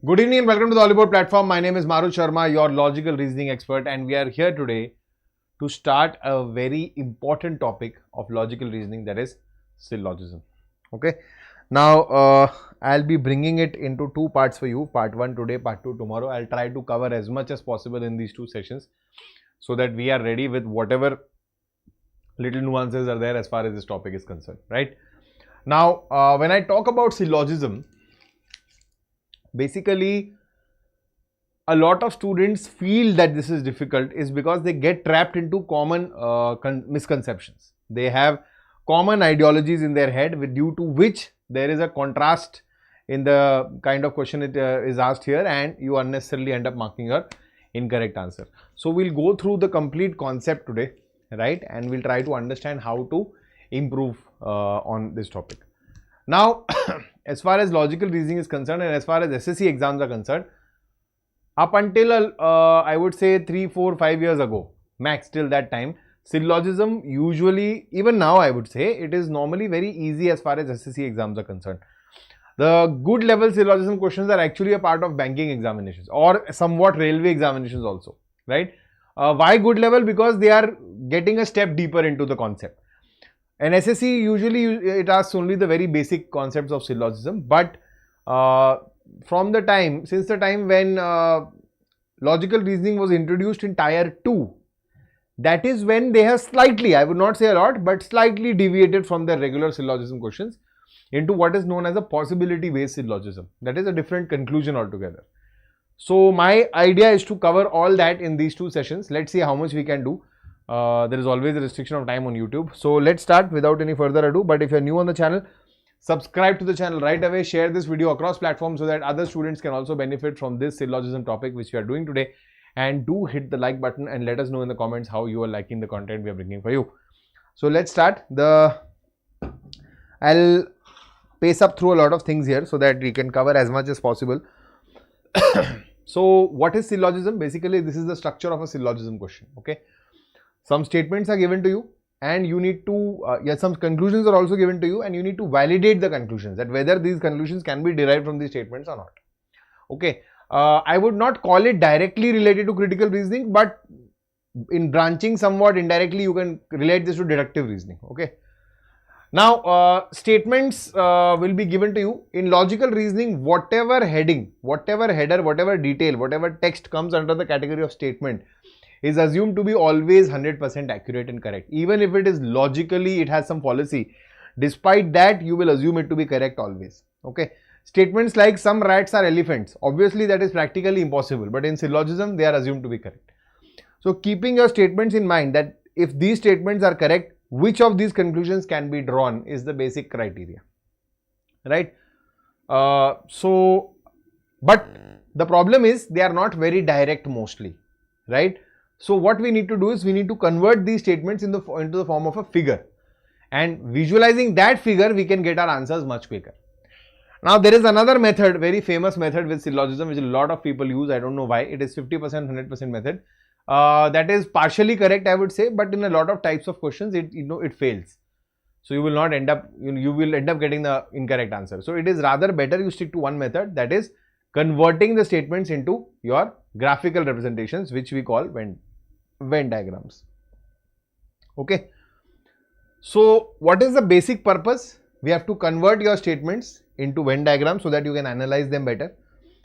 Good evening and welcome to the Oliveboard platform. My name is Maru Sharma, your logical reasoning expert, and we are here today to start a very important topic of logical reasoning, that is syllogism. Okay. Now, I'll be bringing it into two parts for you. Part 1 today, part 2 tomorrow. I'll try to cover as much as possible in these two sessions so that we are ready with whatever little nuances are there as far as this topic is concerned, right? Now, when I talk about syllogism, basically, a lot of students feel that this is difficult is because they get trapped into common misconceptions. They have common ideologies in their head due to which there is a contrast in the kind of question it is asked here, and you unnecessarily end up marking your incorrect answer. So, we'll go through the complete concept today, right, and we'll try to understand how to improve on this topic. Now, as far as logical reasoning is concerned and as far as SSC exams are concerned, up until I would say 3, 4, 5 years ago, max till that time, syllogism usually, even now I would say, it is normally very easy as far as SSC exams are concerned. The good level syllogism questions are actually a part of banking examinations or somewhat railway examinations also, right? Why good level? Because they are getting a step deeper into the concept. And SSC usually it asks only the very basic concepts of syllogism, but since the time when logical reasoning was introduced in tier 2, that is when they have slightly, I would not say a lot, but slightly deviated from their regular syllogism questions into what is known as a possibility based syllogism. That is a different conclusion altogether. So my idea is to cover all that in these two sessions. Let's see how much we can do. There is always a restriction of time on YouTube. So let's start without any further ado. But if you're new on the channel, subscribe to the channel right away. Share this video across platforms so that other students can also benefit from this syllogism topic which we are doing today. And do hit the like button and let us know in the comments how you are liking the content we are bringing for you. So let's start. I'll pace up through a lot of things here so that we can cover as much as possible. So what is syllogism? Basically, this is the structure of a syllogism question. Okay. Some statements are given to you and you need to, some conclusions are also given to you and you need to validate the conclusions, that whether these conclusions can be derived from these statements or not. Okay. I would not call it directly related to critical reasoning, but in branching somewhat indirectly, you can relate this to deductive reasoning. Okay. Now, statements will be given to you. In logical reasoning, whatever heading, whatever header, whatever detail, whatever text comes under the category of statement is assumed to be always 100% accurate and correct. Even if it is logically, it has some fallacy. Despite that, you will assume it to be correct always. Okay. Statements like some rats are elephants. Obviously, that is practically impossible. But in syllogism, they are assumed to be correct. So, keeping your statements in mind that if these statements are correct, which of these conclusions can be drawn is the basic criteria. Right. But the problem is they are not very direct mostly. Right. So what we need to do is we need to convert these statements into the form of a figure, and visualizing that figure we can get our answers much quicker. Now there is another method, very famous method with syllogism which a lot of people use. I don't know why. It is 50% 100% method. That is partially correct, I would say, but in a lot of types of questions it fails. So you will not end up you will end up getting the incorrect answer. So it is rather better you stick to one method, that is converting the statements into your graphical representations, which we call Venn diagrams. Okay. So what is the basic purpose? We have to convert your statements into Venn diagrams so that you can analyze them better.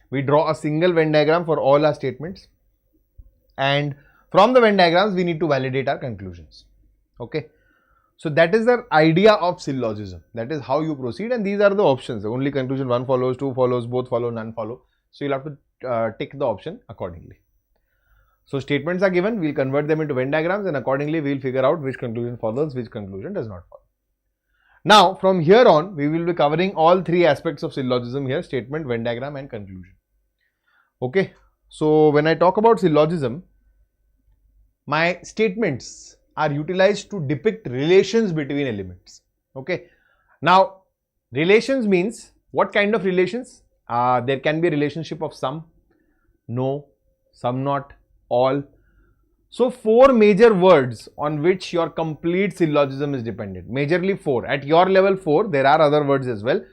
We draw a single Venn diagram for all our statements, and from the Venn diagrams we need to validate our conclusions. Okay. So that is the idea of syllogism. That is how you proceed, and these are the options. The only conclusion: 1 follows, 2 follows, both follow, none follow. So you'll have to tick the option accordingly. So statements are given, we'll convert them into Venn diagrams, and accordingly we'll figure out which conclusion follows, which conclusion does not follow. Now from here on, we will be covering all three aspects of syllogism here: statement, Venn diagram and conclusion. Okay. So when I talk about syllogism, my statements are utilized to depict relations between elements. Okay. Now relations means what kind of relations? There can be a relationship of some, no, some not, all. So 4 major words on which your complete syllogism is dependent. Majorly 4. At your level 4, there are other words as well.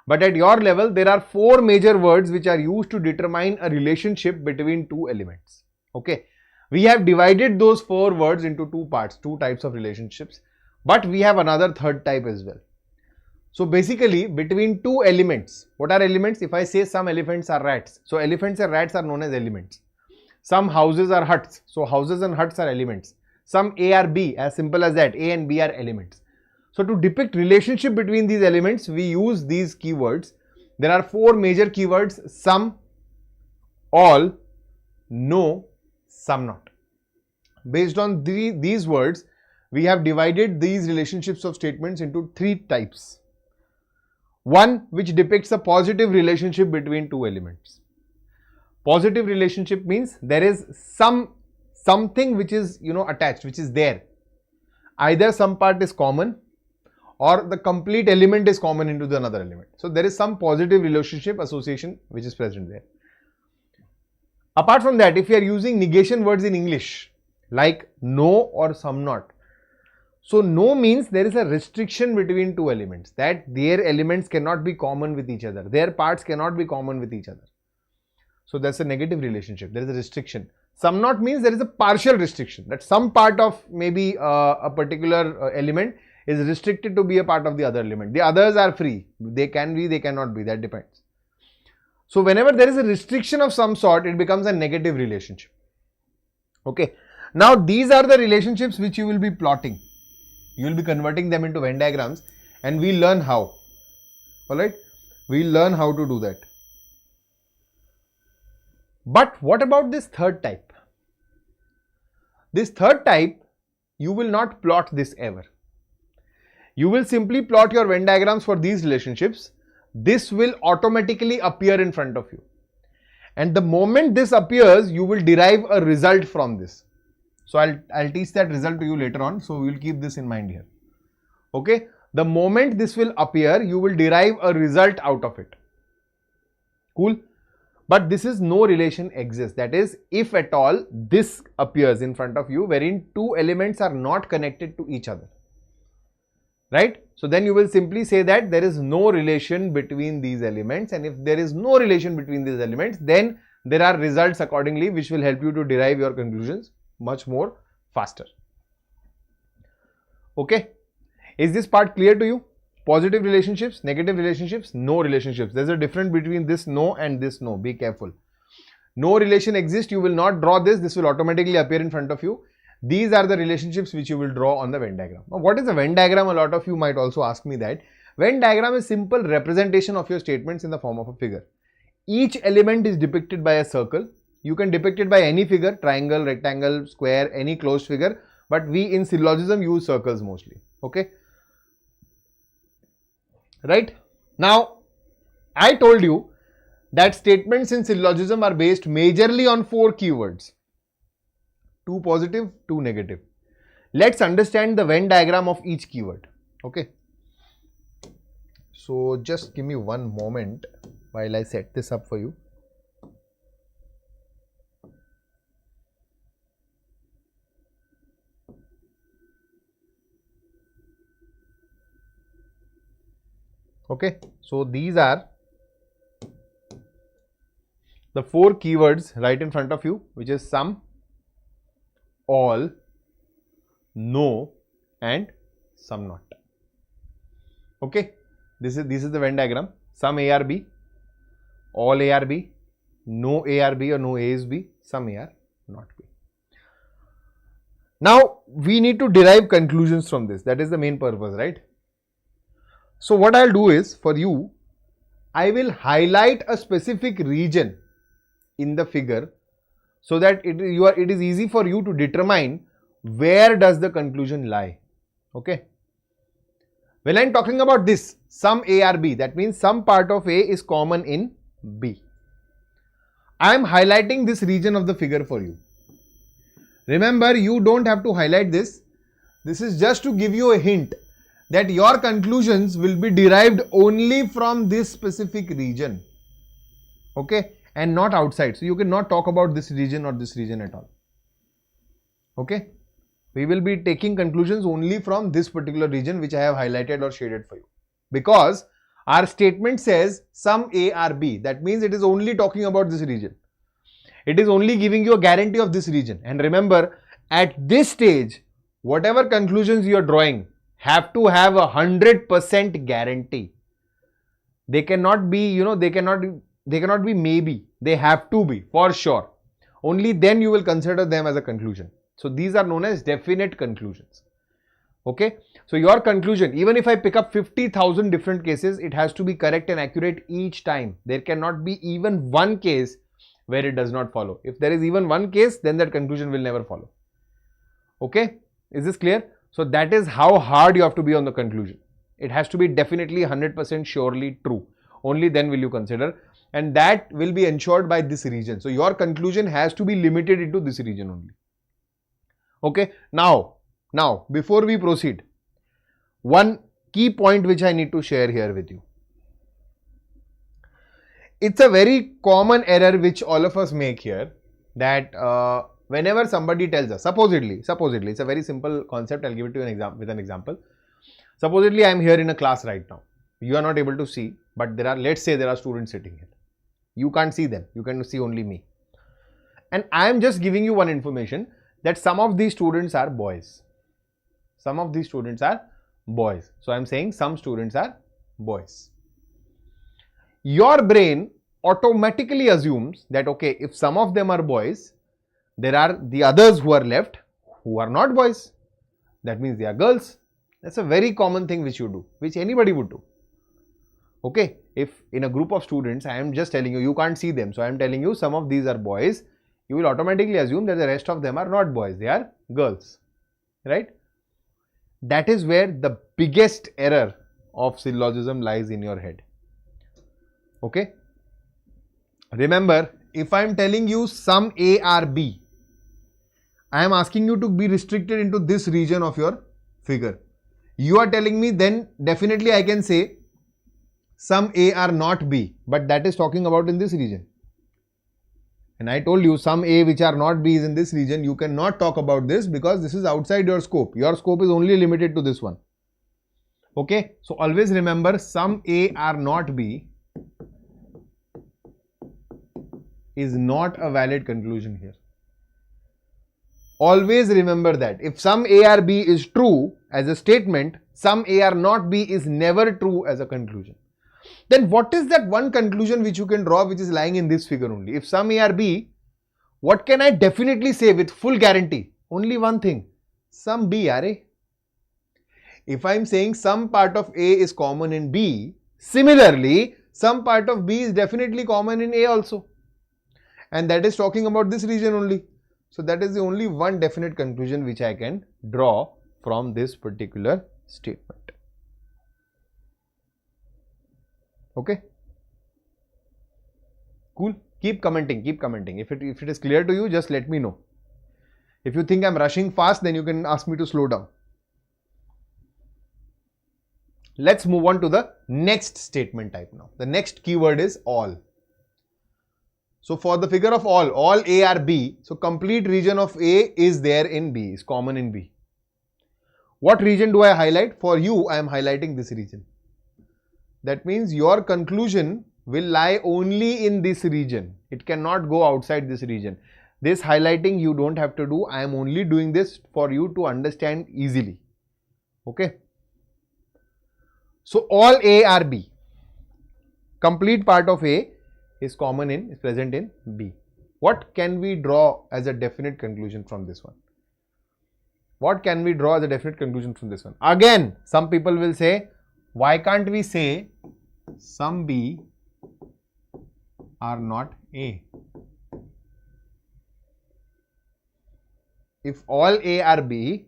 But at your level, there are 4 major words which are used to determine a relationship between 2 elements. Okay. We have divided those 4 words into 2 parts, 2 types of relationships. But we have another third type as well. So basically, between 2 elements, what are elements? If I say some elephants are rats, so elephants and rats are known as elements. Some houses are huts, so houses and huts are elements. Some A are B, as simple as that, A and B are elements. So to depict relationship between these elements, we use these keywords. There are 4 major keywords: some, all, no, some not. Based on these words, we have divided these relationships of statements into 3 types. One which depicts a positive relationship between 2 elements. Positive relationship means there is something which is attached, which is there. Either some part is common or the complete element is common into the another element. So there is some positive relationship association which is present there. Apart from that, if you are using negation words in English like no or some not, so no means there is a restriction between 2 elements, that their elements cannot be common with each other, their parts cannot be common with each other. So that's a negative relationship, there is a restriction. Some not means there is a partial restriction, that some part of maybe a particular element is restricted to be a part of the other element. The others are free, they can be, they cannot be, that depends. So whenever there is a restriction of some sort, it becomes a negative relationship. Okay. Now these are the relationships which you will be plotting. You will be converting them into Venn diagrams and we'll learn how. Alright, we'll learn how to do that. But what about this third type? This third type, you will not plot this ever. You will simply plot your Venn diagrams for these relationships. This will automatically appear in front of you. And the moment this appears, you will derive a result from this. So I'll teach that result to you later on. So we will keep this in mind here. Okay. The moment this will appear, you will derive a result out of it. Cool. But this is no relation exists. That is, if at all this appears in front of you wherein 2 elements are not connected to each other. Right. So then you will simply say that there is no relation between these elements, and if there is no relation between these elements, then there are results accordingly which will help you to derive your conclusions much more faster. Okay. Is this part clear to you? Positive relationships, negative relationships, no relationships. There's a difference between this no and this no. Be careful. No relation exists. You will not draw this. This will automatically appear in front of you. These are the relationships which you will draw on the Venn diagram. Now, what is a Venn diagram? A lot of you might also ask me that. Venn diagram is simple representation of your statements in the form of a figure. Each element is depicted by a circle. You can depict it by any figure, triangle, rectangle, square, any closed figure. But we in syllogism use circles mostly. Okay. Right. Now, I told you that statements in syllogism are based majorly on 4 keywords. 2 positive, 2 negative. Let's understand the Venn diagram of each keyword. Okay. So just give me one moment while I set this up for you. Okay. So these are the 4 keywords right in front of you, which is some, all, no, and some not. Okay. This is the Venn diagram. Some A are B, all A are B, no A are B or no A is B, some A are not B. Now we need to derive conclusions from this. That is the main purpose, right? So what I'll do is, for you, I will highlight a specific region in the figure so that it is easy for you to determine where does the conclusion lie. Okay. When I'm talking about this, some A are B, that means some part of A is common in B. I am highlighting this region of the figure for you. Remember, you don't have to highlight this. This is just to give you a hint that your conclusions will be derived only from this specific region. Okay. And not outside. So you cannot talk about this region or this region at all. Okay. We will be taking conclusions only from this particular region which I have highlighted or shaded for you. Because Our statement says some A are B. That means it is only talking about this region. It is only giving you a guarantee of this region. And remember, at this stage, whatever conclusions you are drawing have to have 100% guarantee. They cannot be, they cannot be maybe. They have to be for sure. Only then you will consider them as a conclusion. So these are known as definite conclusions. Okay. So your conclusion, even if I pick up 50,000 different cases, it has to be correct and accurate each time. There cannot be even one case where it does not follow. If there is even one case, then that conclusion will never follow. Okay. Is this clear? So that is how hard you have to be on the conclusion. It has to be definitely 100% surely true. Only then will you consider, and that will be ensured by this region. So your conclusion has to be limited into this region only. Okay. Now before we proceed, one key point which I need to share here with you. It's a very common error which all of us make here, that whenever somebody tells us, supposedly, it's a very simple concept. I'll give it to you with an example. Supposedly I am here in a class right now. You are not able to see, but let's say there are students sitting here. You can't see them. You can see only me. And I am just giving you one information that some of these students are boys. Some of these students are boys. So I am saying some students are boys. Your brain automatically assumes that, okay, if some of them are boys, there are the others who are left who are not boys. That means they are girls. That's a very common thing which you do, which anybody would do. Okay, if in a group of students, I am just telling you, you can't see them. So I am telling you some of these are boys. You will automatically assume that the rest of them are not boys. They are girls. Right? That is where the biggest error of syllogism lies in your head. Okay. Remember, if I am telling you some A are B, I am asking you to be restricted into this region of your figure. You are telling me, then definitely I can say some A are not B, but that is talking about in this region. And I told you some A which are not B is in this region. You cannot talk about this because this is outside your scope. Your scope is only limited to this one. Okay. So always remember, some A are not B is not a valid conclusion here. Always remember that. If some A are B is true as a statement, some A are not B is never true as a conclusion. Then what is that one conclusion which you can draw which is lying in this figure only? If some A are B, what can I definitely say with full guarantee? Only one thing, some B are A. If I am saying some part of A is common in B, similarly, some part of B is definitely common in A also. And that is talking about this region only. So that is the only one definite conclusion which I can draw from this particular statement. Okay. Cool. Keep commenting. If it is clear to you, just let me know. If you think I am rushing fast, then you can ask me to slow down. Let's move on to the next statement type now. The next keyword is all. So for the figure of all A are B. So complete region of A is there in B, is common in B. What region do I highlight? For you, I am highlighting this region. That means your conclusion will lie only in this region. It cannot go outside this region. This highlighting you don't have to do. I am only doing this for you to understand easily. Okay. So all A are B. Complete part of A is present in B. What can we draw as a definite conclusion from this one? What can we draw as a definite conclusion from this one? Again, some people will say, why can't we say some B are not A? If all A are B,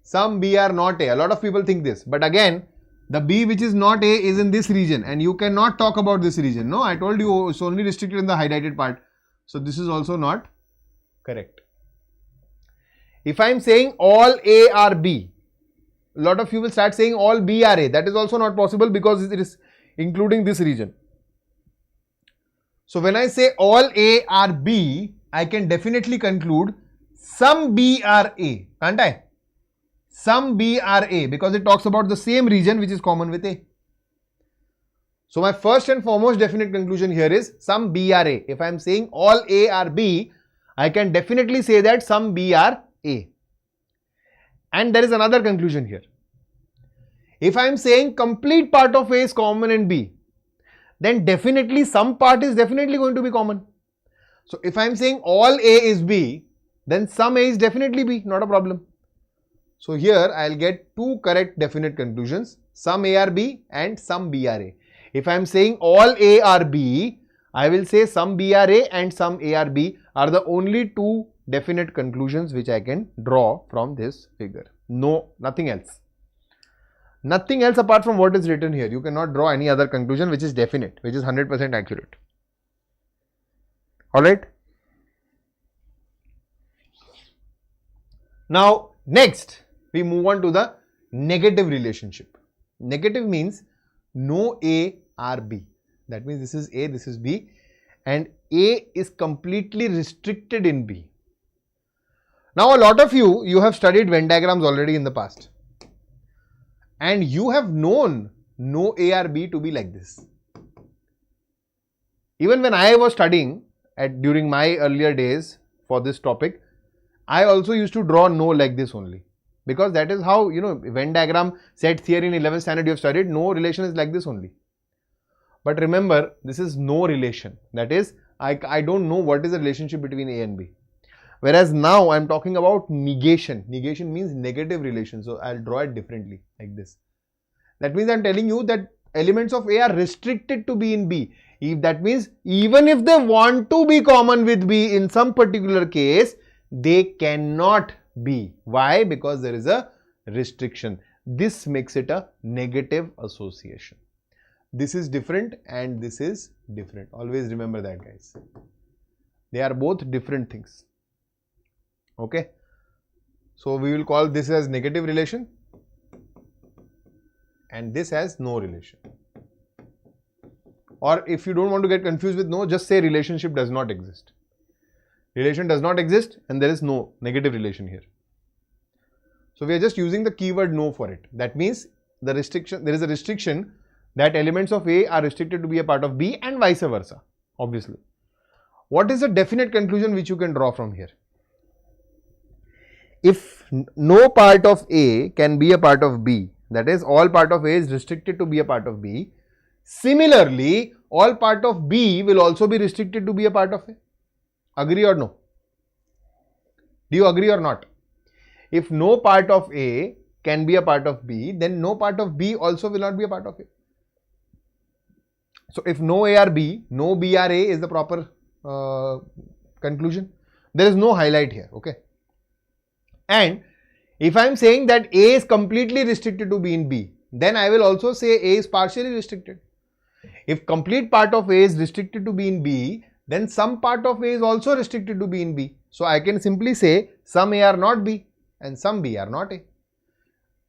some B are not A. A lot of people think this, but again, the B which is not A is in this region and you cannot talk about this region. No, I told you it's only restricted in the highlighted part. So this is also not correct. If I am saying all A are B, a lot of you will start saying all B are A. That is also not possible because it is including this region. So when I say all A are B, I can definitely conclude some B are A, can't I? Some B are A because it talks about the same region which is common with A. So my first and foremost definite conclusion here is some B are A. If I am saying all A are B, I can definitely say that some B are A. And there is another conclusion here. If I am saying complete part of A is common in B, then definitely some part is definitely going to be common. So if I am saying all A is B, then some A is definitely B, not a problem. So here I will get two correct definite conclusions, some A are B and some B are A. If I am saying all A are B, I will say some B are A and some A are B are the only two definite conclusions which I can draw from this figure. No, nothing else. Nothing else apart from what is written here. You cannot draw any other conclusion which is definite, which is 100% accurate. Alright. Now, next we move on to the negative relationship. Negative means no A are B. That means this is A, this is B, and A is completely restricted in B. Now, a lot of you have studied Venn diagrams already in the past. And you have known no A or B to be like this. Even when I was studying during my earlier days for this topic, I also used to draw no like this only. Because that is how, Venn diagram set theory in 11th standard you have studied, no relation is like this only. But remember, this is no relation. That is, I don't know what is the relationship between A and B. Whereas now I am talking about negation. Negation means negative relation. So I'll draw it differently like this. That means I'm telling you that elements of A are restricted to be in B. If that means even if they want to be common with B in some particular case, they cannot be. Why? Because there is a restriction. This makes it a negative association. This is different and this is different. Always remember that, guys. They are both different things. Okay. So we will call this as negative relation and this as no relation. Or if you don't want to get confused with no, just say relationship does not exist. Relation does not exist and there is no negative relation here. So we are just using the keyword no for it. That means there is a restriction that elements of A are restricted to be a part of B and vice versa, obviously. What is the definite conclusion which you can draw from here? If no part of A can be a part of B, that is all part of A is restricted to be a part of B, similarly all part of B will also be restricted to be a part of A. Agree or no? Do you agree or not? If no part of A can be a part of B, then no part of B also will not be a part of A. So if no A are B, no B are A is the proper conclusion. There is no highlight here, okay? And if I am saying that A is completely restricted to be in B, then I will also say A is partially restricted. If complete part of A is restricted to be in B, then some part of A is also restricted to be in B. So I can simply say some A are not B and some B are not A.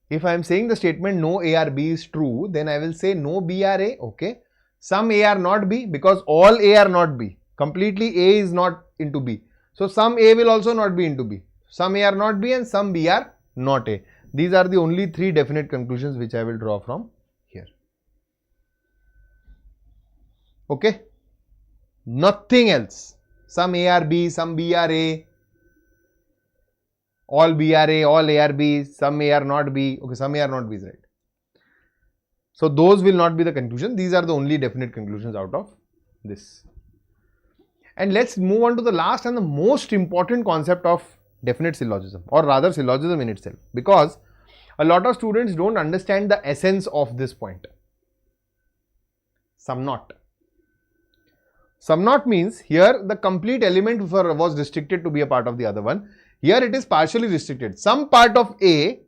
If I am saying the statement no A or B is true, then I will say no B are A, okay. Some A are not B because all A are not B. Completely A is not into B. So some A will also not be into B. Some A are not B and some B are not A. These are the only three definite conclusions which I will draw from here. Okay. Nothing else. Some A are B, some B are A. All B are A, all A are B, some A are not B. Okay, some A are not B is right. So those will not be the conclusion. These are the only definite conclusions out of this. And let's move on to the last and the most important concept of definite syllogism, or rather syllogism in itself, because a lot of students don't understand the essence of this point. Some not. Some not means here the complete element was restricted to be a part of the other one. Here it is partially restricted. Some part of A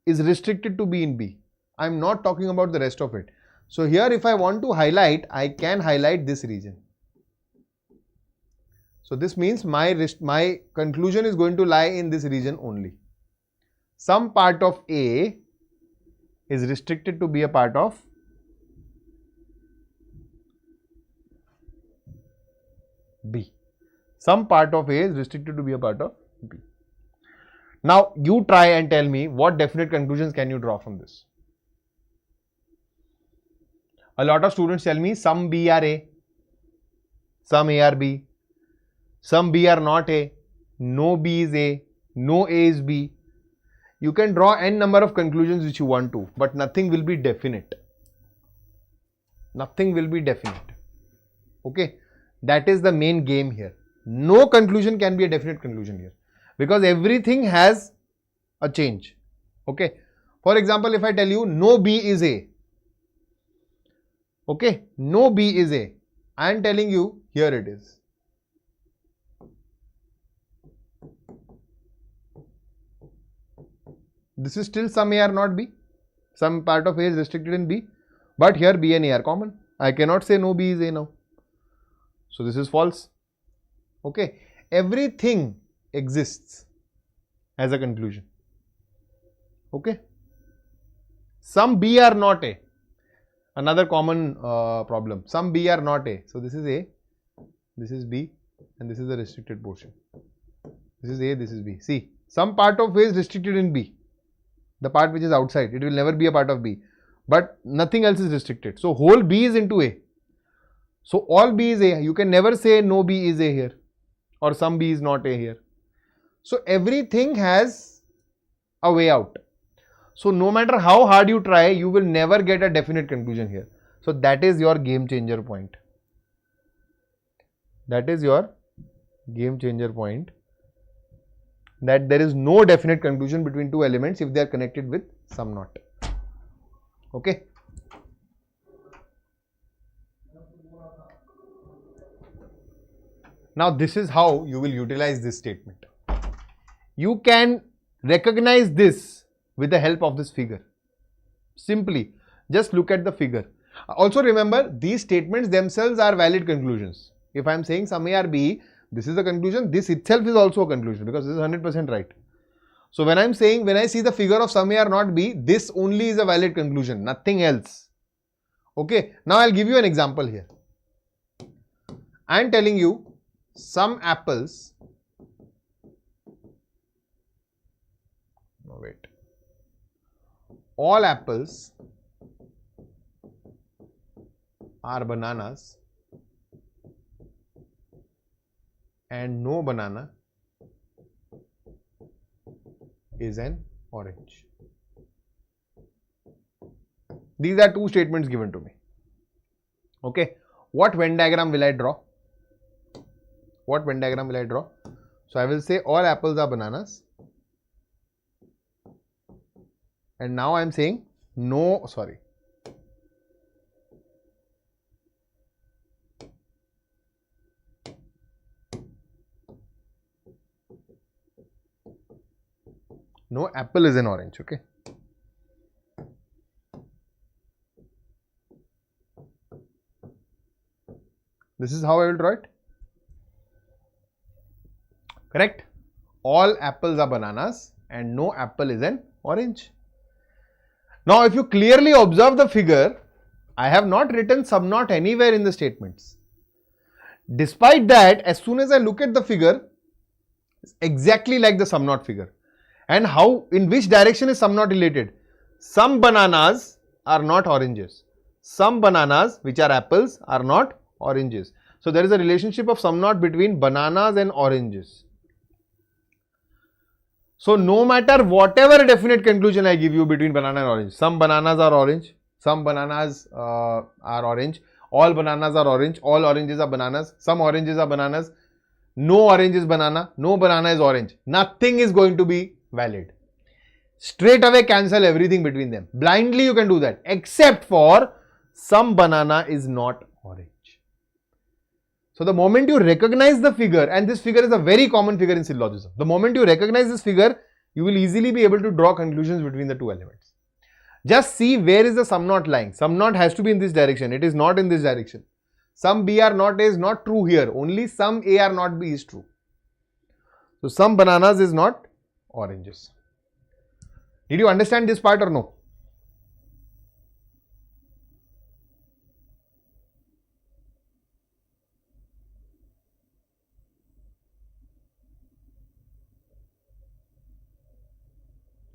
is restricted to be in B. I am not talking about the rest of it. So here if I want to highlight, I can highlight this region. So this means my conclusion is going to lie in this region only. Some part of A is restricted to be a part of B. Some part of A is restricted to be a part of B. Now you try and tell me what definite conclusions can you draw from this. A lot of students tell me some B are A, some A are B, some B are not A, no B is A, no A is B. You can draw n number of conclusions which you want to, but nothing will be definite. Nothing will be definite. Okay, that is the main game here. No conclusion can be a definite conclusion here, because everything has a change. Okay, for example, if I tell you no B is A, okay, no B is A, I am telling you here it is. This is still some A are not B, some part of A is restricted in B, but here B and A are common. I cannot say no B is A now. So this is false. Okay, everything exists as a conclusion. Okay, some B are not A. Another common problem. Some B are not A. So this is A, this is B, and this is the restricted portion. This is A, this is B. See, some part of A is restricted in B. The part which is outside, it will never be a part of B. But nothing else is restricted. So whole B is into A. So all B is A. You can never say no B is A here, or some B is not A here. So everything has a way out. So no matter how hard you try, you will never get a definite conclusion here. So that is your game changer point. That is your game changer point. That there is no definite conclusion between two elements if they are connected with some knot. Okay. Now this is how you will utilize this statement. You can recognize this with the help of this figure. Simply, just look at the figure. Also remember, these statements themselves are valid conclusions. If I am saying some A or B, this is a conclusion, this itself is also a conclusion, because this is 100% right. So when I am saying, when I see the figure of some A or not B, this only is a valid conclusion, nothing else. Okay, now I will give you an example here. I am telling you some apples, no wait, all apples are bananas and no banana is an orange. These are two statements given to me. Okay, what Venn diagram will I draw? What Venn diagram will I draw? So I will say all apples are bananas, and now I am saying no, sorry, no apple is an orange. Okay, this is how I will draw it. Correct? All apples are bananas and no apple is an orange. Now if you clearly observe the figure, I have not written some knot anywhere in the statements. Despite that, as soon as I look at the figure, it's exactly like the sum knot figure. And how, in which direction is sum knot related? Some bananas are not oranges. Some bananas, which are apples, are not oranges. So there is a relationship of sum knot between bananas and oranges. So no matter whatever definite conclusion I give you between banana and orange, some bananas are orange, some bananas are orange, all bananas are orange, all oranges are bananas, some oranges are bananas, no orange is banana, no banana is orange, nothing is going to be valid. Straight away cancel everything between them. Blindly you can do that, except for some banana is not orange. So the moment you recognize the figure, and this figure is a very common figure in syllogism, the moment you recognize this figure, you will easily be able to draw conclusions between the two elements. Just see where is the sum knot lying. Sum knot has to be in this direction, it is not in this direction. Some B are not A is not true here, only some A are not B is true. So some bananas is not oranges. Did you understand this part or no?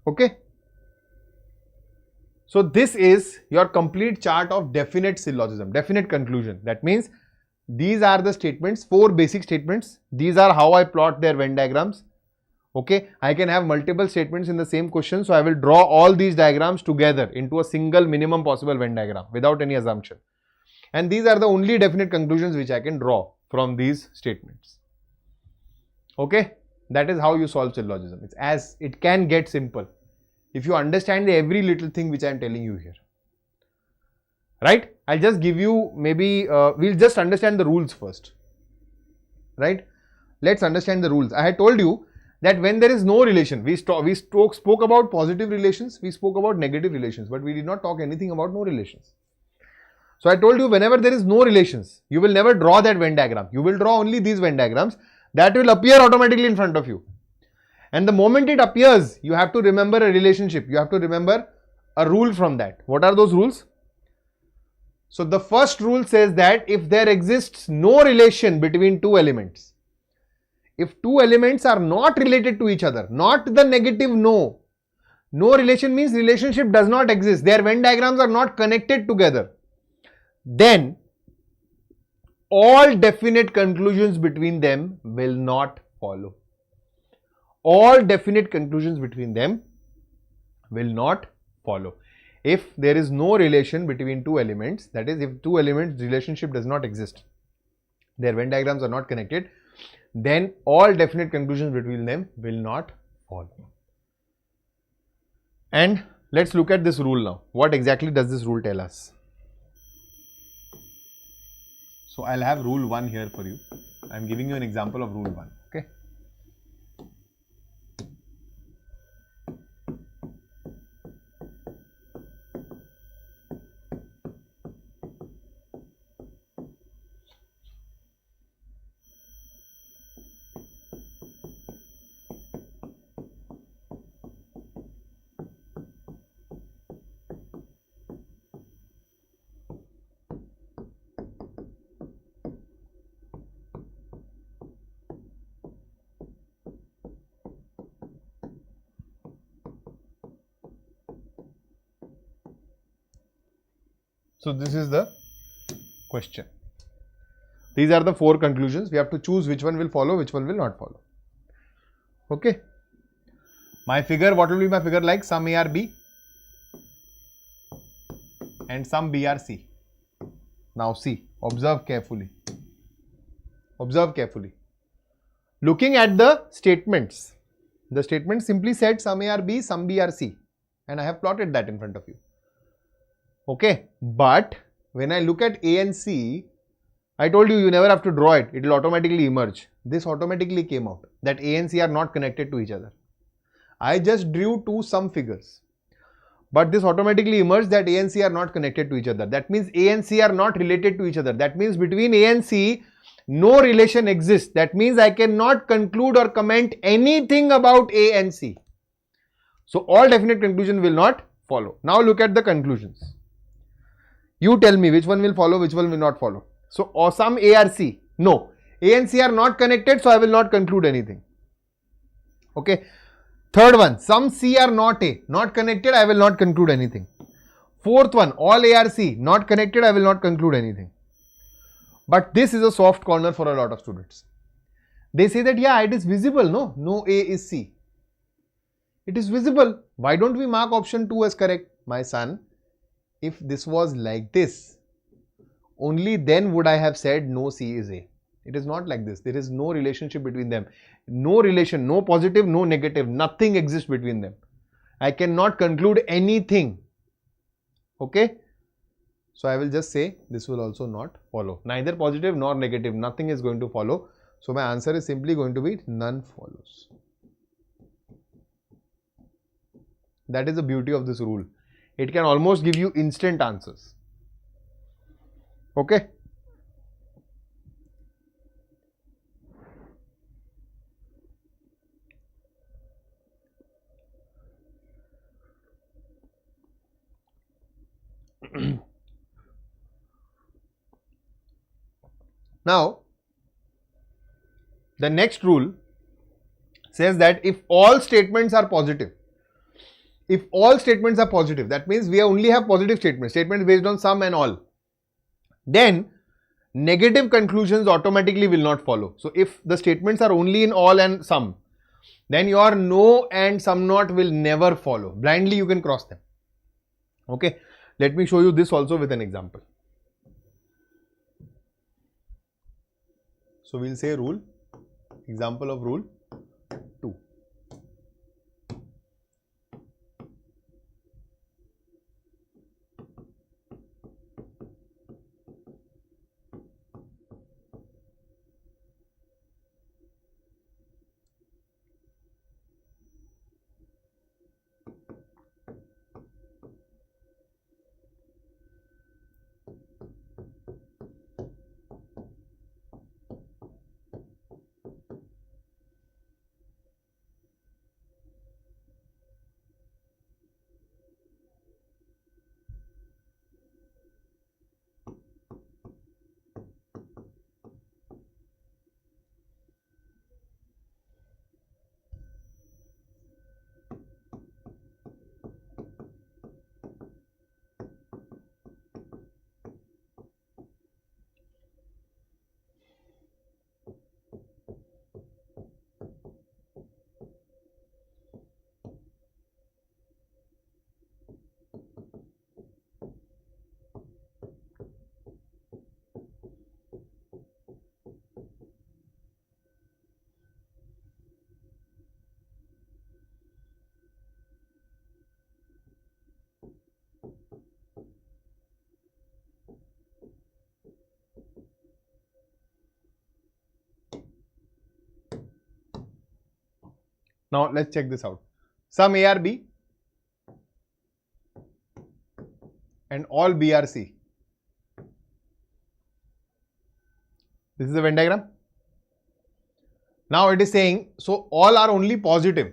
Okay. So this is your complete chart of definite syllogism, definite conclusion. That means these are the statements, 4 basic statements. These are how I plot their Venn diagrams. Okay, I can have multiple statements in the same question. So I will draw all these diagrams together into a single minimum possible Venn diagram without any assumption. And these are the only definite conclusions which I can draw from these statements. Okay, that is how you solve syllogism. It's as it can get simple if you understand every little thing which I am telling you here. Right? I'll just give you maybe, we'll just understand the rules first. Right? Let's understand the rules. I had told you that when there is no relation, we spoke about positive relations, we spoke about negative relations, but we did not talk anything about no relations. So I told you whenever there is no relations, you will never draw that Venn diagram. You will draw only these Venn diagrams that will appear automatically in front of you. And the moment it appears, you have to remember a relationship. You have to remember a rule from that. What are those rules? So the first rule says that if there exists no relation between two elements, if two elements are not related to each other, not the negative no. No relation means relationship does not exist. Their Venn diagrams are not connected together. Then all definite conclusions between them will not follow. All definite conclusions between them will not follow. If there is no relation between two elements, that is, if two elements relationship does not exist, their Venn diagrams are not connected, then all definite conclusions between them will not follow. And let's look at this rule now. What exactly does this rule tell us? So I'll have rule 1 here for you. I'm giving you an example of rule 1. Okay. So this is the question. These are the 4 conclusions. We have to choose which one will follow, which one will not follow. Okay. My figure, what will be my figure like? Some A are B and some B are C. Now see, observe carefully. Observe carefully. Looking at the statements simply said some A are B, some B are C, and I have plotted that in front of you. Okay, but when I look at A and C, I told you, you never have to draw it. It will automatically emerge. This automatically came out that A and C are not connected to each other. I just drew some figures, but this automatically emerged that A and C are not connected to each other. That means A and C are not related to each other. That means between A and C, no relation exists. That means I cannot conclude or comment anything about A and C. So all definite conclusion will not follow. Now look at the conclusions. You tell me which one will follow, which one will not follow. So, or some A or C. No. A and C are not connected, so I will not conclude anything. Okay. Third one, some C are not A. Not connected, I will not conclude anything. Fourth one, all A are C. Not connected, I will not conclude anything. But this is a soft corner for a lot of students. They say that, yeah, it is visible, no? No A is C. It is visible. Why don't we mark option 2 as correct? My son, if this was like this, only then would I have said no C is A. It is not like this. There is no relationship between them. No relation, no positive, no negative. Nothing exists between them. I cannot conclude anything. Okay. So I will just say this will also not follow. Neither positive nor negative. Nothing is going to follow. So my answer is simply going to be none follows. That is the beauty of this rule. It can almost give you instant answers. Okay. Now, the next rule says that if all statements are positive, if all statements are positive, that means we only have positive statements, statements based on some and all, then negative conclusions automatically will not follow. So if the statements are only in all and some, then your no and some not will never follow. Blindly you can cross them. Okay, let me show you this also with an example. So we'll say rule, example of rule 2. Now let's check this out. Some A are B and all B are C. This is the Venn diagram. Now it is saying, so all are only positive.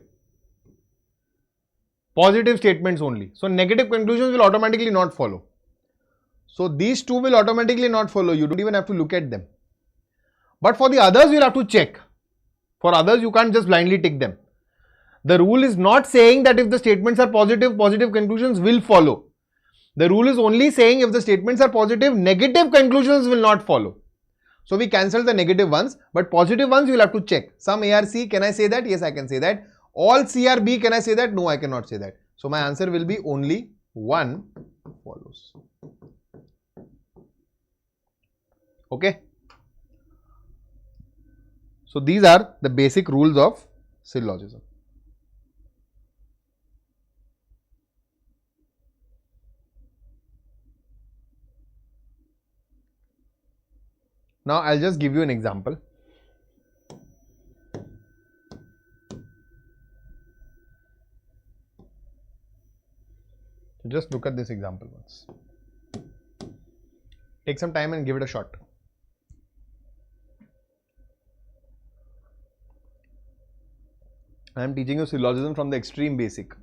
Positive statements only. So negative conclusions will automatically not follow. So these two will automatically not follow. You don't even have to look at them. But for the others, you'll have to check. For others, you can't just blindly tick them. The rule is not saying that if the statements are positive, positive conclusions will follow. The rule is only saying if the statements are positive, negative conclusions will not follow. So we cancel the negative ones, but positive ones you will have to check. Some A are C, can I say that? Yes, I can say that. All C are B, can I say that? No, I cannot say that. So my answer will be only 1 follows. Okay. So these are the basic rules of syllogism. Now I'll just give you an example. So just look at this example once. Take some time and give it a shot. I am teaching you syllogism from the extreme basic.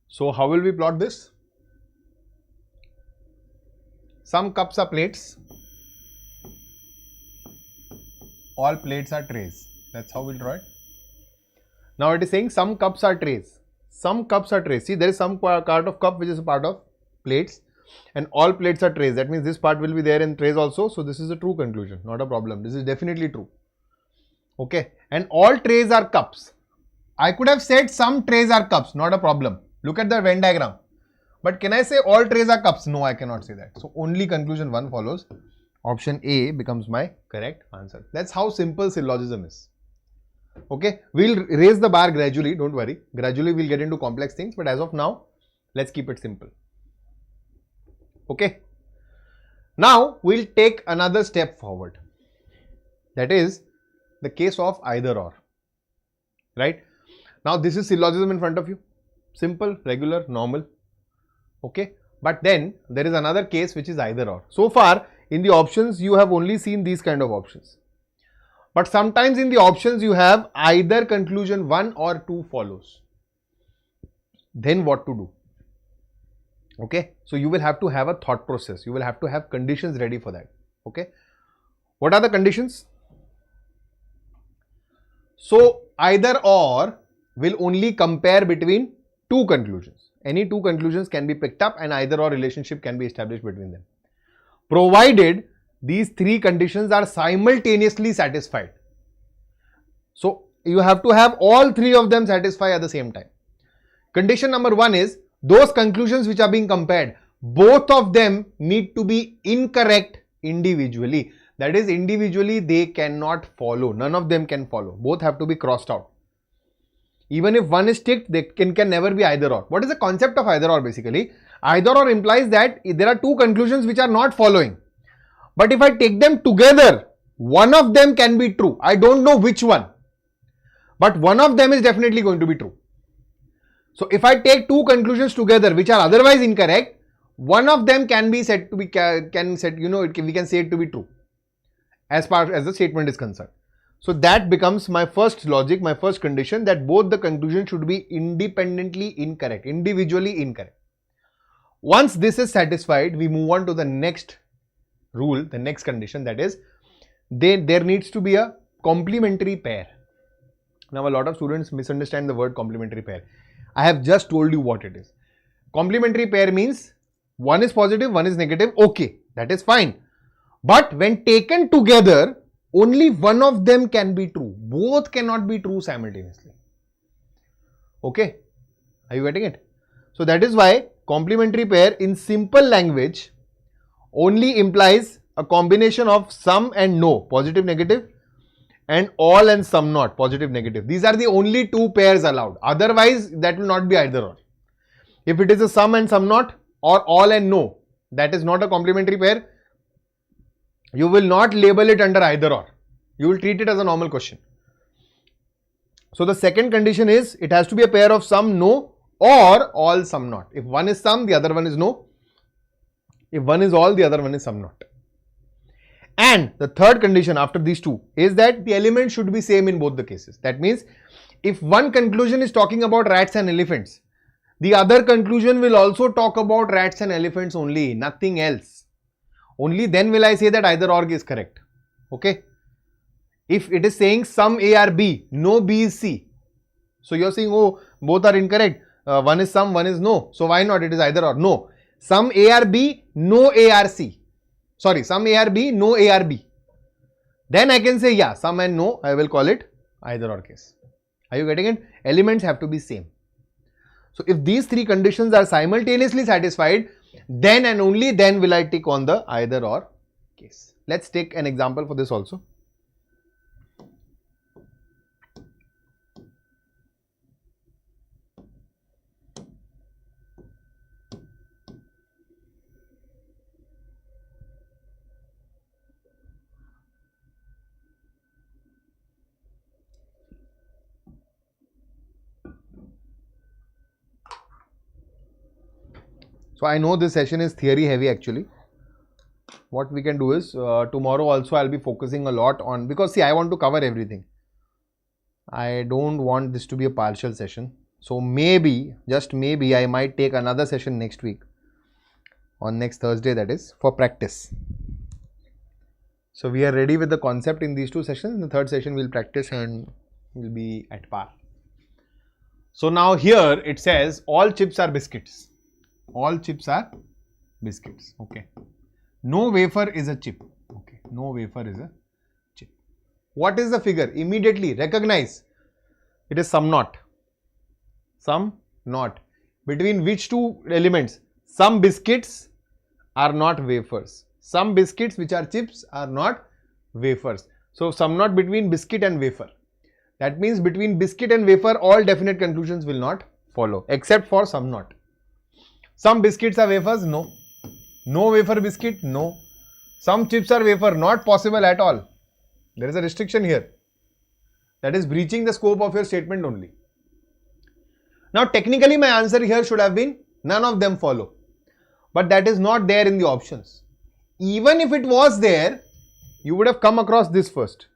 So how will we plot this? Some cups are plates, all plates are trays. That's how we'll draw it. Now it is saying some cups are trays. Some cups are trays. See, there is some part of cup which is a part of plates, and all plates are trays. That means this part will be there in trays also. So this is a true conclusion, not a problem. This is definitely true. Okay, and all trays are cups. I could have said some trays are cups, not a problem. Look at the Venn diagram. But can I say all trays are cups? No, I cannot say that. So only conclusion 1 follows. Option A becomes my correct answer. That's how simple syllogism is. Okay, we'll raise the bar gradually, don't worry. Gradually we'll get into complex things, but as of now, let's keep it simple. Okay. Now we'll take another step forward. That is the case of either or. Right? Now this is syllogism in front of you. Simple, regular, normal. Okay. But then there is another case which is either or. So far in the options you have only seen these kind of options. But sometimes in the options you have either conclusion 1 or 2 follows. Then what to do? Okay. So you will have to have a thought process. You will have to have conditions ready for that. Okay. What are the conditions? So either or will only compare between two conclusions. Any two conclusions can be picked up and either or relationship can be established between them, provided these three conditions are simultaneously satisfied. So you have to have all three of them satisfy at the same time. Condition number 1 is those conclusions which are being compared, both of them need to be incorrect individually. That is, individually they cannot follow. None of them can follow. Both have to be crossed out. Even if one is ticked, they can never be either or. What is the concept of either or basically? Either or implies that there are two conclusions which are not following. But if I take them together, one of them can be true. I don't know which one. But one of them is definitely going to be true. So if I take two conclusions together which are otherwise incorrect, one of them can be said to be, we can say it to be true as far as the statement is concerned. So that becomes my first logic, my first condition, that both the conclusions should be independently incorrect, individually incorrect. Once this is satisfied, we move on to the next rule, the next condition, that is there needs to be a complementary pair. Now a lot of students misunderstand the word complementary pair. I have just told you what it is. Complementary pair means one is positive, one is negative. Okay, that is fine. But when taken together, only one of them can be true. Both cannot be true simultaneously. Okay, are you getting it? So that is why complementary pair in simple language only implies a combination of some and no, positive, negative, and all and some not, positive, negative. These are the only two pairs allowed. Otherwise, that will not be either or. If it is a some and some not or all and no, that is not a complementary pair. You will not label it under either or. You will treat it as a normal question. So the second condition is it has to be a pair of some no or all some not. If one is some, the other one is no. If one is all, the other one is some not. And the third condition after these two is that the elements should be same in both the cases. That means if one conclusion is talking about rats and elephants, the other conclusion will also talk about rats and elephants only, nothing else. Only then will I say that either or is correct. Okay. If it is saying some A are B, no B is C. So you are saying, oh, both are incorrect. One is some, one is no. So why not? It is either or. No. Some A are B, no A are C. Sorry, some A are B, no A are B. Then I can say, yeah, some and no, I will call it either or case. Are you getting it? Elements have to be same. So if these three conditions are simultaneously satisfied, then and only then will I tick on the either or case. Let's take an example for this also. So I know this session is theory heavy actually. What we can do is tomorrow also I'll be focusing a lot on, because see, I want to cover everything. I don't want this to be a partial session. So maybe, just maybe, I might take another session next week, on next Thursday, that is, for practice. So we are ready with the concept in these two sessions. In the third session we'll practice and we'll be at par. So now here it says all chips are biscuits. All chips are biscuits. Okay. No wafer is a chip. Okay. No wafer is a chip. What is the figure? Immediately recognize. It is some not. Some not. Between which two elements? Some biscuits are not wafers. Some biscuits which are chips are not wafers. So some not between biscuit and wafer. That means between biscuit and wafer all definite conclusions will not follow, except for some not. Some biscuits are wafers? No. No wafer biscuit? No. Some chips are wafer? Not possible at all. There is a restriction here. That is breaching the scope of your statement only. Now technically my answer here should have been none of them follow. But that is not there in the options. Even if it was there, you would have come across this first.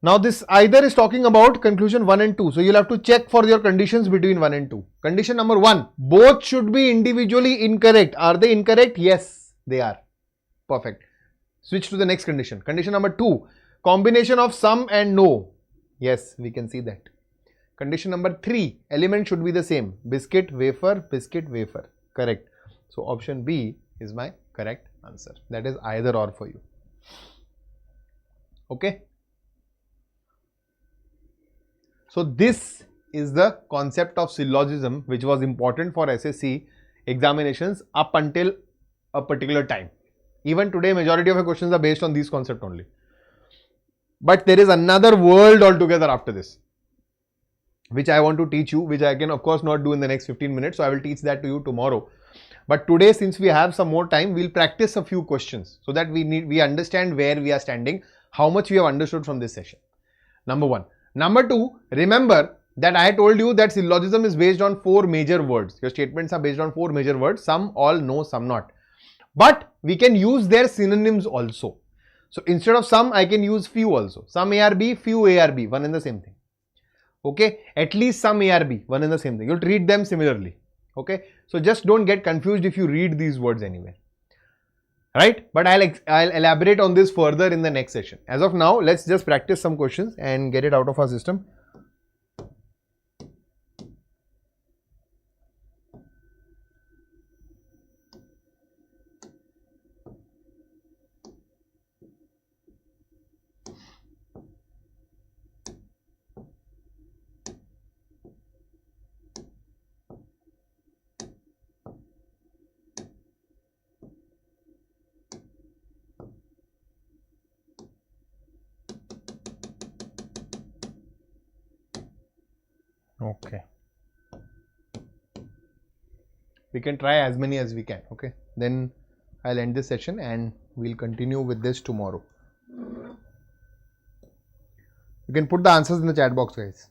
Now this either is talking about conclusion 1 and 2. So you'll have to check for your conditions between 1 and 2. Condition number 1, both should be individually incorrect. Are they incorrect? Yes, they are. Perfect. Switch to the next condition. Condition number 2, combination of some and no. Yes, we can see that. Condition number 3, element should be the same. Biscuit, wafer, correct. So option B is my correct answer. That is either or for you. Okay. So this is the concept of syllogism which was important for SSC examinations up until a particular time. Even today majority of the questions are based on these concepts only. But there is another world altogether after this, which I want to teach you, which I can of course not do in the next 15 minutes. So I will teach that to you tomorrow. But today, since we have some more time, we'll practice a few questions so that we understand where we are standing, how much we have understood from this session. Number 1. Number 2, remember that I told you that syllogism is based on 4 major words. Your statements are based on 4 major words. Some, all, no, some not. But we can use their synonyms also. So instead of some, I can use few also. Some ARB, few ARB, one and the same thing. Okay, at least some ARB, one and the same thing. You'll treat them similarly. Okay, so just don't get confused if you read these words anywhere. Right, but I'll elaborate on this further in the next session. As of now, let's just practice some questions and get it out of our system. Okay, we can try as many as we can. Okay, then I'll end this session and we'll continue with this tomorrow. You can put the answers in the chat box, guys.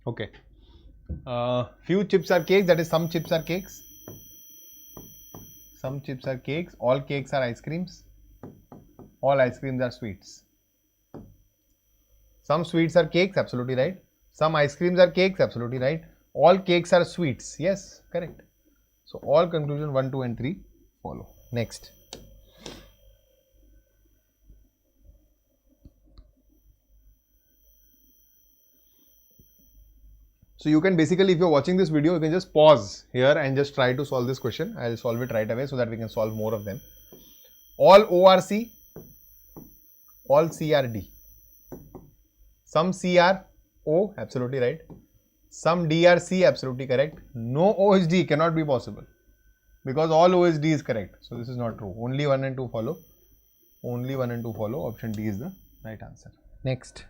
Okay, few chips are cakes, that is some chips are cakes. Some chips are cakes, all cakes are ice creams, all ice creams are sweets. Some sweets are cakes, absolutely right. Some ice creams are cakes, absolutely right. All cakes are sweets, yes, correct. So all conclusion 1, 2 and 3 follow. Next. So you can basically, if you're watching this video, you can just pause here and just try to solve this question. I'll solve it right away so that we can solve more of them. All ORC, all CRD. Some CRO, absolutely right. Some DRC, absolutely correct. No OSD cannot be possible because all OSD is correct. So this is not true. Only 1 and 2 follow. Only 1 and 2 follow. Option D is the right answer. Next.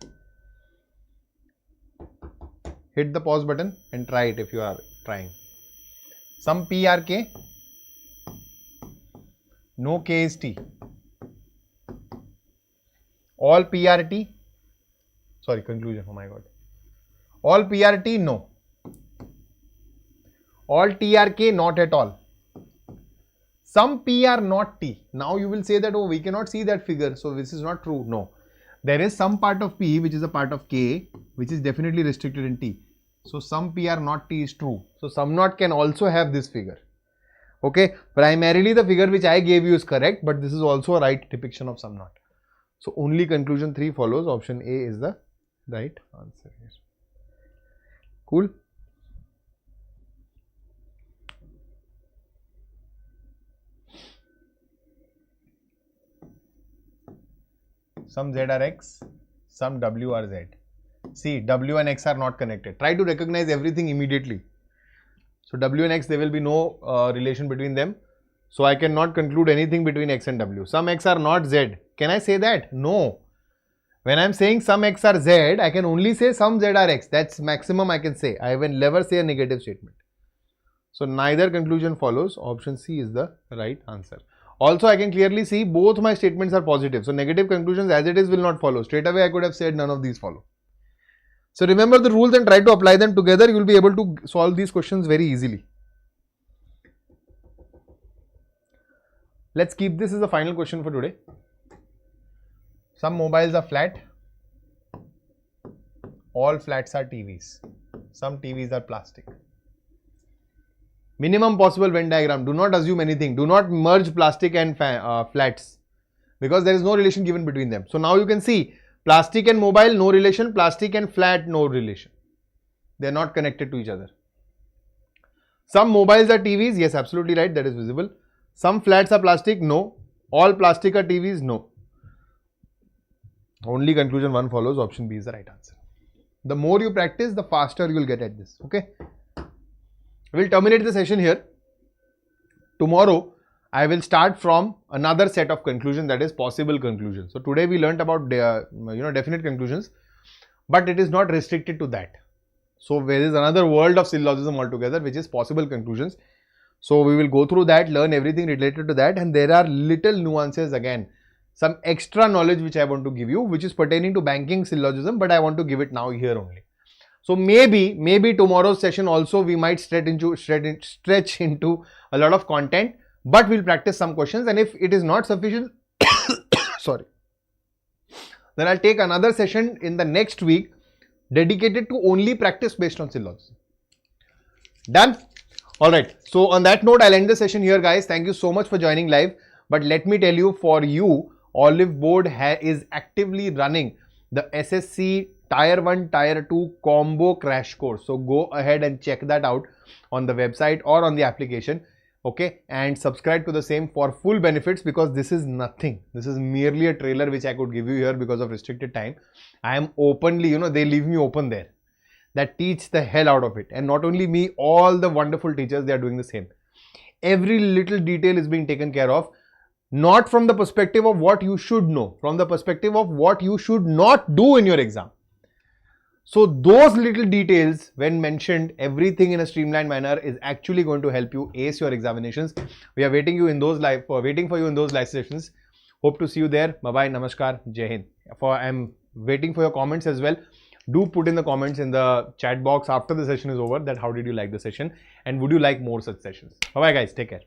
Hit the pause button and try it if you are trying. Some PRK, no K is T. All PRT, sorry, conclusion, oh my god. All PRT, no. All TRK, not at all. Some PR not T. Now you will say that, oh, we cannot see that figure, so this is not true. No. There is some part of P which is a part of K which is definitely restricted in T. So some PR not T is true. So some not can also have this figure. Okay. Primarily the figure which I gave you is correct, but this is also a right depiction of some not. So only conclusion 3 follows. Option A is the right answer here. Cool. Some Z are X, some W are Z. See, W and X are not connected. Try to recognize everything immediately. So W and X, there will be no relation between them. So I cannot conclude anything between X and W. Some X are not Z. Can I say that? No. When I am saying some X are Z, I can only say some Z are X. That's maximum I can say. I will never say a negative statement. So neither conclusion follows. Option C is the right answer. Also, I can clearly see both my statements are positive. So negative conclusions as it is will not follow. Straight away I could have said none of these follow. So remember the rules and try to apply them together. You will be able to solve these questions very easily. Let's keep this as the final question for today. Some mobiles are flat. All flats are TVs. Some TVs are plastic. Minimum possible Venn diagram. Do not assume anything. Do not merge plastic and flats because there is no relation given between them. So now you can see plastic and mobile, no relation. Plastic and flat, no relation. They are not connected to each other. Some mobiles are TVs. Yes, absolutely right. That is visible. Some flats are plastic. No. All plastic are TVs. No. Only conclusion 1 follows. Option B is the right answer. The more you practice, the faster you will get at this. Okay. We'll terminate the session here. Tomorrow, I will start from another set of conclusions, that is possible conclusions. So today we learnt about definite conclusions, but it is not restricted to that. So there is another world of syllogism altogether, which is possible conclusions. So we will go through that, learn everything related to that, and there are little nuances again, some extra knowledge which I want to give you, which is pertaining to banking syllogism, but I want to give it now here only. So maybe tomorrow's session also we might stretch into a lot of content, but we'll practice some questions, and if it is not sufficient, sorry, then I'll take another session in the next week dedicated to only practice based on syllogism. Done? Alright, so on that note, I'll end the session here, guys. Thank you so much for joining live. But let me tell you, for you, Oliveboard is actively running the SSC Tier 1, Tier 2 combo crash course. So go ahead and check that out on the website or on the application. Okay, and subscribe to the same for full benefits, because this is nothing. This is merely a trailer which I could give you here because of restricted time. I am openly, they leave me open there. That teach the hell out of it. And not only me, all the wonderful teachers, they are doing the same. Every little detail is being taken care of. Not from the perspective of what you should know, from the perspective of what you should not do in your exam. So those little details, when mentioned, everything in a streamlined manner is actually going to help you ace your examinations. We are waiting for you in those live sessions. Hope to see you there. Bye bye. Namaskar. Jai Hind. I'm waiting for your comments as well. Do put in the comments in the chat box after the session is over that how did you like the session and would you like more such sessions. Bye bye guys. Take care.